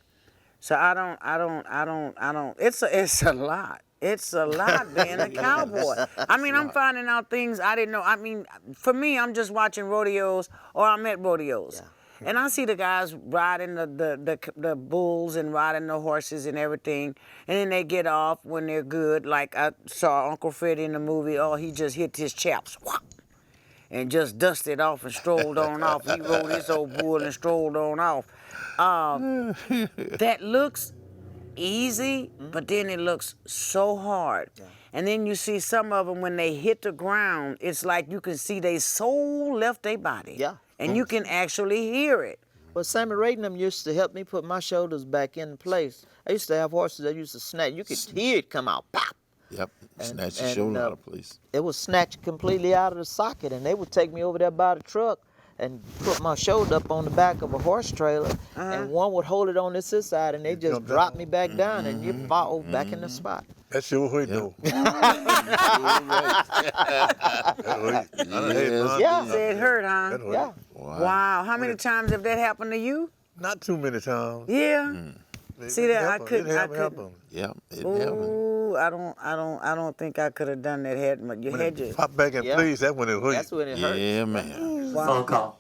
So I don't. It's a lot. It's a lot being a cowboy. I mean, I'm finding out things I didn't know. I mean, for me, I'm just watching rodeos or I'm at rodeos. And I see the guys riding the bulls and riding the horses and everything. And then they get off when they're good. Like I saw Uncle Fred in the movie. Oh, he just hit his chaps. Whop, and just dusted off and strolled on off. He rode his old bull and strolled on off. That looks easy, but then it looks so hard. And then you see some of them when they hit the ground, it's like you can see their soul left their body. Yeah. And you can actually hear it. Well, Sammy Raiden them used to help me put my shoulders back in place. I used to have horses that used to snatch. You could hear it come out, pop. Yep, snatch your and, shoulder out of place. It was snatched completely out of the socket, and they would take me over there by the truck and put my shoulder up on the back of a horse trailer, and one would hold it on this side, and they just jump drop down. me back down, and you fall back in the spot. That's sure way though. Yeah. Say it hurt, huh? Yeah. Wow. How many times have that happened to you? Not too many times. Yeah. See that? I It couldn't. happened. Yeah, it happened. Ooh, I don't think I could have done that. You When had it your. pop back in Yeah. place, that's when it hurt. That's when it hurt. Yeah, man. Phone call.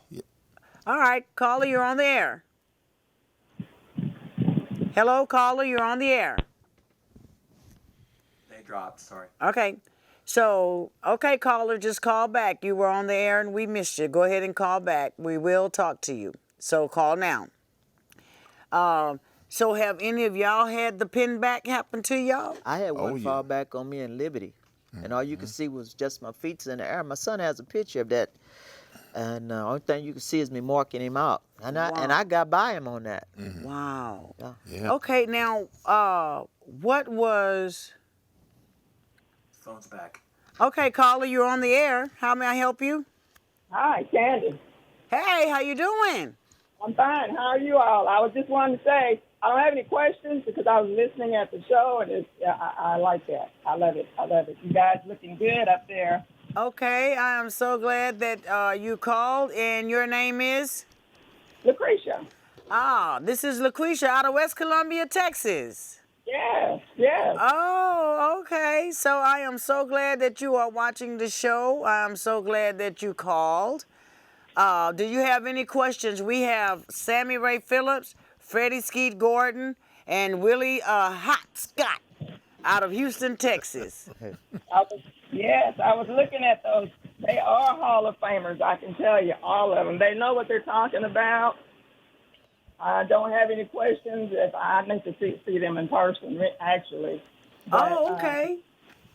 All right, caller, you're on the air. Hello, caller, you're on the air. They dropped. Sorry. Okay. So, okay, caller, just call back. You were on the air and we missed you. Go ahead and call back. We will talk to you. So call now. So have any of y'all had the pin back happen to y'all? I had one yeah. fall back on me in Liberty, and all you could see was just my feet in the air. My son has a picture of that, and the only thing you can see is me marking him out. And I got by him on that. Wow. Yeah. Yeah. Okay, now, what was... Phone's back. Okay, caller, you're on the air. How may I help you? Hi, Candi. Hey, how you doing? I'm fine. How are you all? I was just wanting to say I don't have any questions because I was listening at the show, and I like that. I love it. I love it. You guys looking good up there. Okay, I am so glad that you called, and your name is? Lucretia. This is LaQuisha out of West Columbia, Texas. Yes, yes. Oh, okay. So I am so glad that you are watching the show. I am so glad that you called. Do you have any questions? We have Sammy Ray Phillips, Freddie Skeet Gordon, and Willie Hot Scott out of Houston, Texas. I was looking at those. They are Hall of Famers. I can tell you, all of them. They know what they're talking about. I don't have any questions. If I need to see them in person, actually. But, Oh, okay.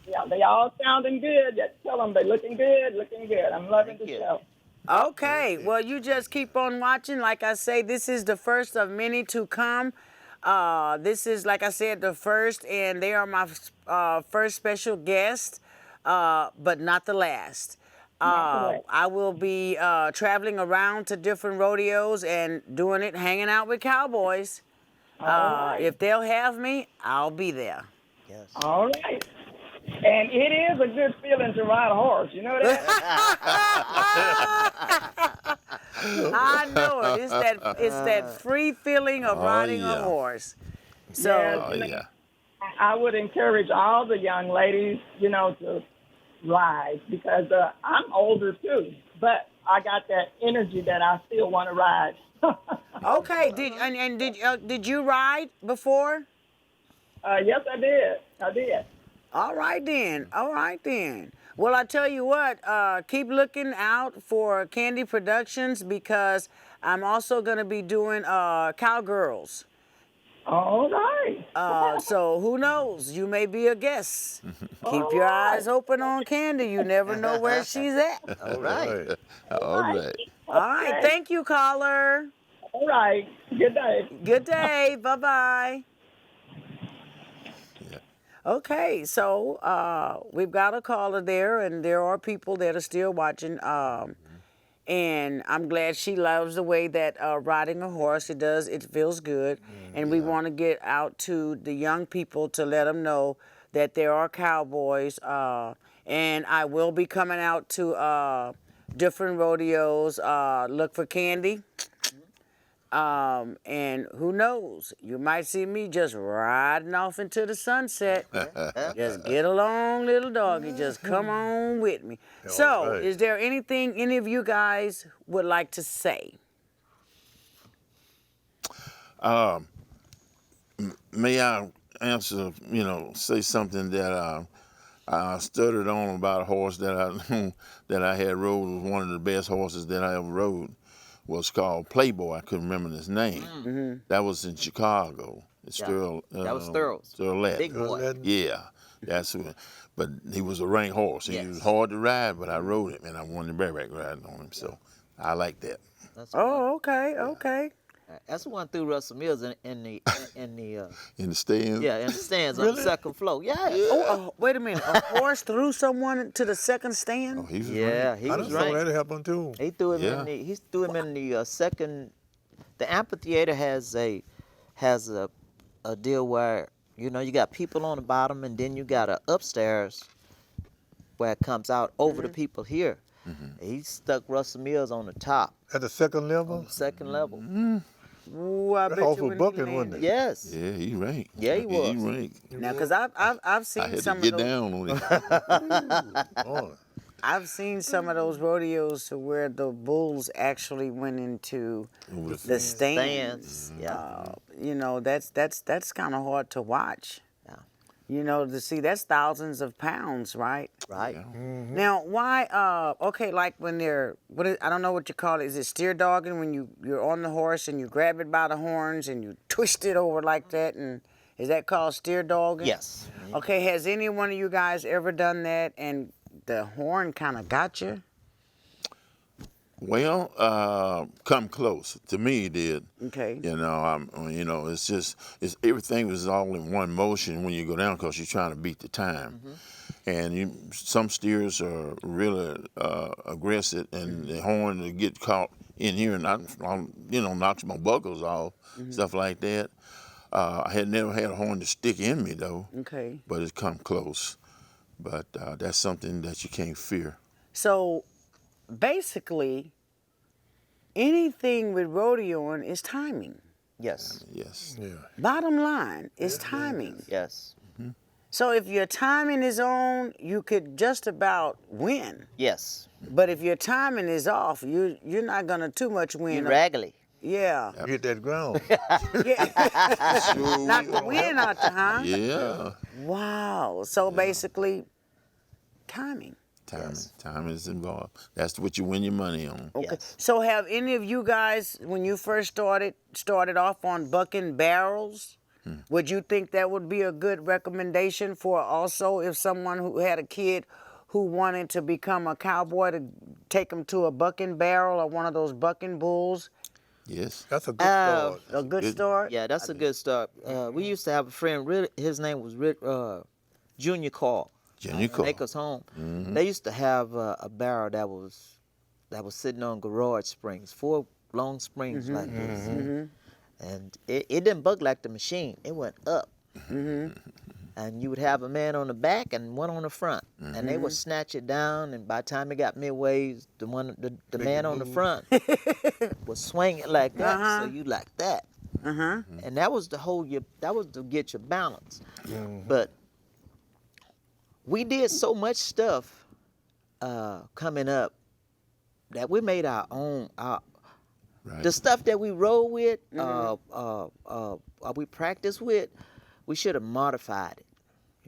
yeah, they all sounding good. Just tell them they're looking good, looking good. I'm loving the Thank you. show. Okay, well, you just keep on watching. Like I say, this is the first of many to come. This is, like I said, the first, and they are my first special guest, but not the last. I will be traveling around to different rodeos and doing it, hanging out with cowboys. If they'll have me, I'll be there. Yes. All right. And it is a good feeling to ride a horse. You know that? I know it. It's that free feeling of riding a yeah. horse. So Yes. Oh, yeah. I would encourage all the young ladies, to ride because I'm older too, but I got that energy that I still want to ride. okay, did you ride before? Yes, I did. I did. All right then. All right then. Well, I tell you what, keep looking out for Candi Productions because I'm also going to be doing Cowgirls. All right. So who knows? You may be a guest. Keep your eyes open on Candi. You never know where she's at. All right. All right. All right. Thank you, caller. All right. Good day. Good day. Bye-bye. Okay, so we've got a caller there, and there are people that are still watching. And I'm glad she loves the way that riding a horse, it feels good. And we want to get out to the young people to let them know that there are cowboys. And I will be coming out to different rodeos, look for Candi. And who knows, you might see me just riding off into the sunset. Just get along, little doggy. Just come on with me. So, right. is there anything any of you guys would like to say? May I answer, say something that I stuttered on about a horse that I had rode. It was one of the best horses that I ever rode. Was called Playboy. I couldn't remember his name. That was in Chicago. That was Thurles. Thurlett. Big boy. Yeah, that's what. But he was a rank horse. He was hard to ride, but I rode him and I won the bareback riding on him. So I like that. That's Oh, okay, okay. That's the one through Russell Mills in the In the stands. in the stands on the second floor. Yeah. Oh, wait a minute. A horse threw someone to the second stand? Oh, he was Yeah, rank. he I was done saw right. that happen too. He threw him Yeah. in the second. The amphitheater has a deal where you got people on the bottom and then you got a upstairs where it comes out over the people here. He stuck Russell Mills on the top, At the second level? on the second level. Ooh, I That bet horse you was when bucking, he wasn't landed. it? Yes. Yeah, he ranked. Yeah, he was. He ranked. Now, because I've seen I had some to of get those. down on it. Oh, I've seen some of those rodeos to where the bulls actually went into the stands. Yeah. That's kind of hard to watch. Yeah. To see that's thousands of pounds, right? Right. Now, why? Okay, like when I don't know what you call it. Is it steer dogging when you're on the horse and you grab it by the horns and you twist it over like that? And is that called steer dogging? Yes. Okay, has any one of you guys ever done that and the horn kind of got you? Well, come close. To me, it did. Okay. It's everything was all in one motion when you go down because you're trying to beat the time. And some steers are really aggressive, and the horn to get caught in here and knocks my buckles off, stuff like that. I had never had a horn to stick in me though. Okay. But it's come close. But that's something that you can't fear. So, basically, anything with rodeoing is timing. Yes. Yes. Yeah. Bottom line is timing. Yes. So if your timing is on, you could just about win. Yes. But if your timing is off, you're not gonna too much You win. raggedy. Yeah. Get that ground. Yeah. Sure Not the will. win out there, huh? Yeah. Wow. So basically, timing. Time is involved. That's what you win your money on. Okay. Yes. So have any of you guys, when you first started off on bucking barrels, would you think that would be a good recommendation for also if someone who had a kid who wanted to become a cowboy to take them to a bucking barrel or one of those bucking bulls? Yes. That's a good start. A good good. start? Yeah, that's a good start. We used to have a friend. Really, his name was Junior Carl. Junior Carl. Acres Home. They used to have a barrel that was sitting on garage springs, 4 long springs like this, and it didn't buck like the machine. It went up, and you would have a man on the back and one on the front, and they would snatch it down. And by the time it got midway, the man on the front would swing it like that, so you like that, and that was that was to get your balance, but. We did so much stuff coming up that we made our own. Right. The stuff that we roll with, we practice with, we should have modified it.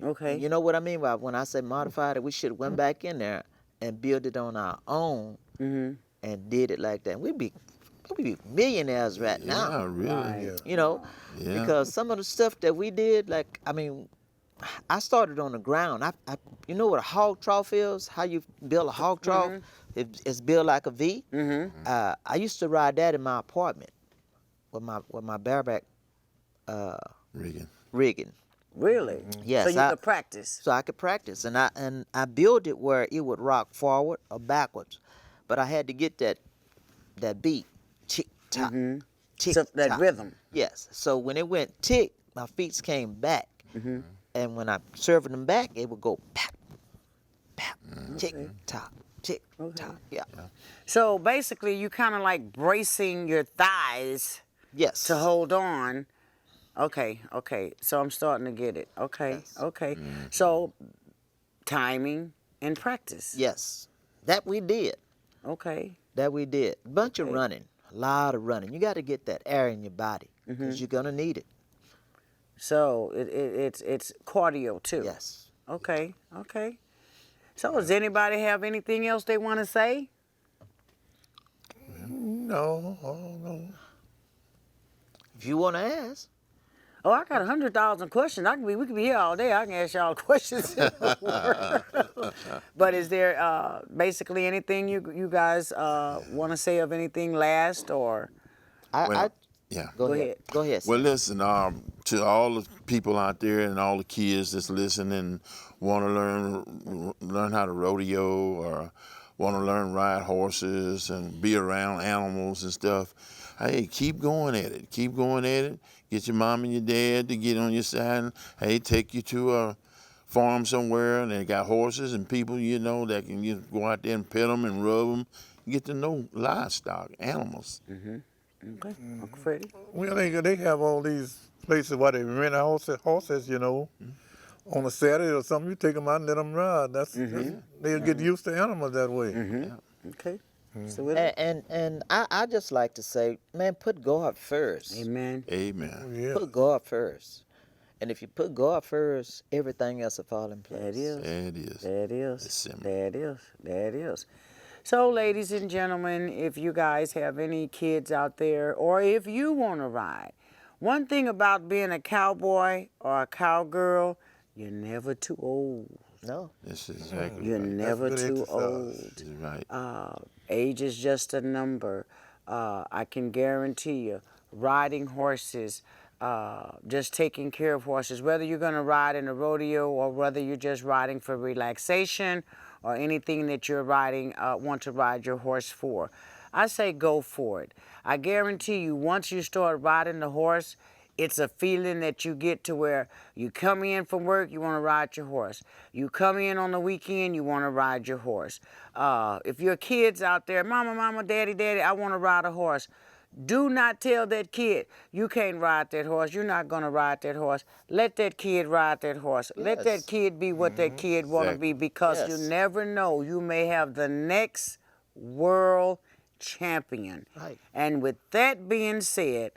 Okay. You know what I mean by when I say modified it? We should have went back in there and built it on our own and did it like that. We'd be millionaires right now. Yeah, really. Yeah. You know, Yeah. because some of the stuff that we did, like, I started on the ground. You know what a hog trough is? How you build a hog trough? It's built like a V. I used to ride that in my apartment with my bareback rigging. Really? Yes, So you could practice. So I could practice, and I built it where it would rock forward or backwards, but I had to get that beat, tick tock, tick So that tock. rhythm. Yes. So when it went tick, my feet came back. And when I served them back, it would go pap, pap, tick, tock, tick, tock. Yeah. So basically, you kind of like bracing your thighs Yes. to hold on. Okay. So I'm starting to get it. Okay. Yes. Okay. So timing and practice. Yes. That we did. Okay. That we did. Bunch of running. A lot of running. You got to get that air in your body because you're going to need it. So it's cardio too. Yes. Okay. So does anybody have anything else they want to say? No, I don't know. If you want to ask. Oh, I got 100,000 questions. We could be here all day. I can ask y'all questions. But is there basically anything you guys want to say of anything last or? Yeah. Go ahead. Go ahead. Well, listen, to all the people out there and all the kids that's listening and want to learn how to rodeo or want to learn ride horses and be around animals and stuff, hey, keep going at it. Keep going at it. Get your mom and your dad to get on your side and, hey, take you to a farm somewhere and they got horses and people, that can go out there and pet them and rub them. Get to know livestock, animals. Okay, Uncle Freddie. Well, they have all these places where they rent horses, on a Saturday or something. You take them out and let them ride. They'll get used to animals that way. Okay. So with it. And I just like to say, man, put God first. Amen. Amen. Yeah. Put God first. And if you put God first, everything else will fall in place. That is. It is. That is. It's simple. That is. So, ladies and gentlemen, if you guys have any kids out there, or if you want to ride, one thing about being a cowboy or a cowgirl, you're never too old. No. That's exactly You're right. never good too exercise. old. That's right. Age is just a number. I can guarantee you, riding horses, just taking care of horses, whether you're going to ride in a rodeo or whether you're just riding for relaxation or anything that you're riding, want to ride your horse for, I say go for it. I guarantee you, once you start riding the horse, it's a feeling that you get to where you come in from work, you want to ride your horse. You come in on the weekend, you want to ride your horse. If your kids out there, mama, daddy, I want to ride a horse. Do not tell that kid, you can't ride that horse. You're not going to ride that horse. Let that kid ride that horse. Let that Yes. kid be what that kid want to be, Exactly. because you Yes. never know. You may have the next world champion. Right. And with that being said,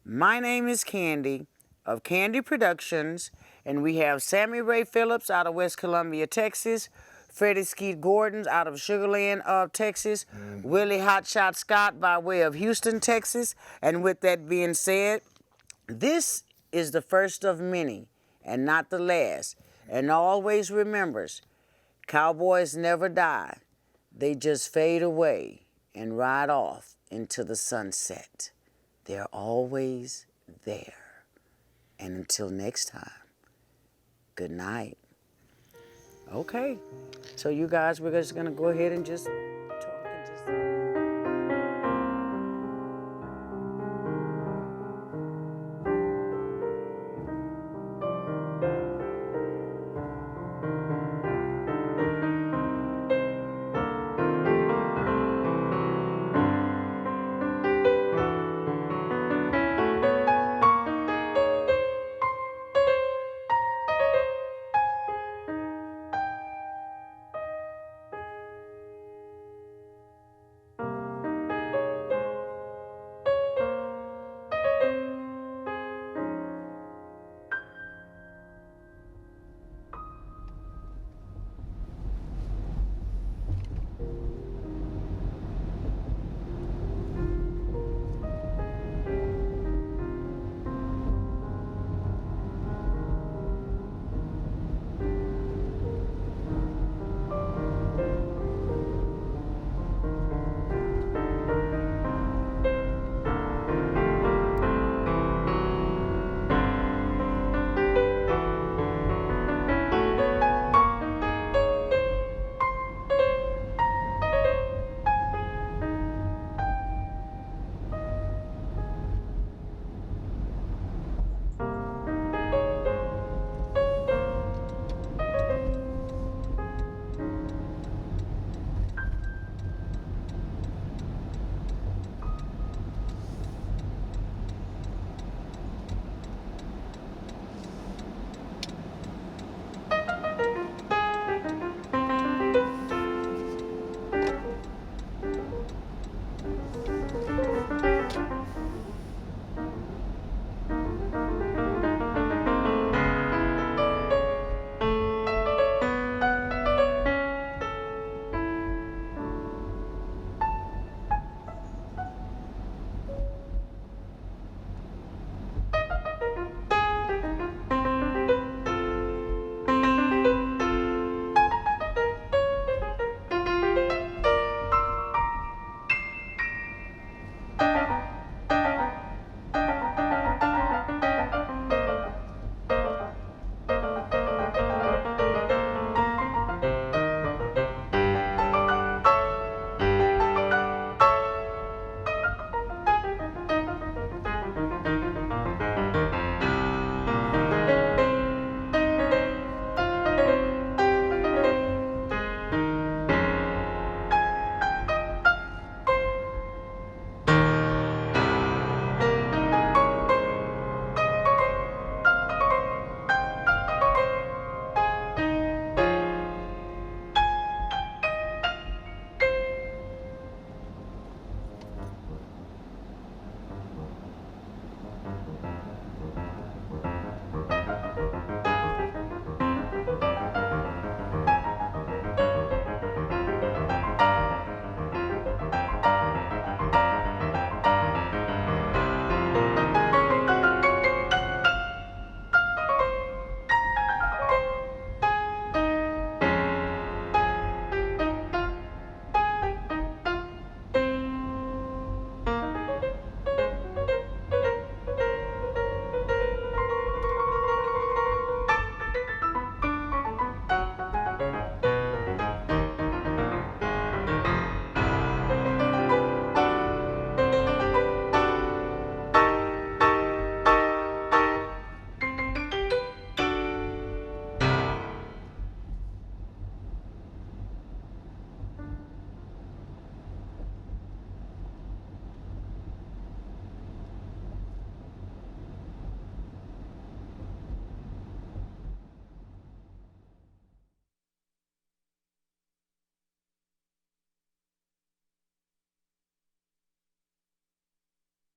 my name is Candi of Candi Productions, and we have Sammy Ray Phillips out of West Columbia, Texas, Freddie Skeet Gordon out of Sugarland, Texas, Willie Hotshot Scott by way of Houston, Texas. And with that being said, this is the first of many and not the last. And always remembers, cowboys never die. They just fade away and ride off into the sunset. They're always there. And until next time, good night. Okay. So you guys, we're just going to go ahead and just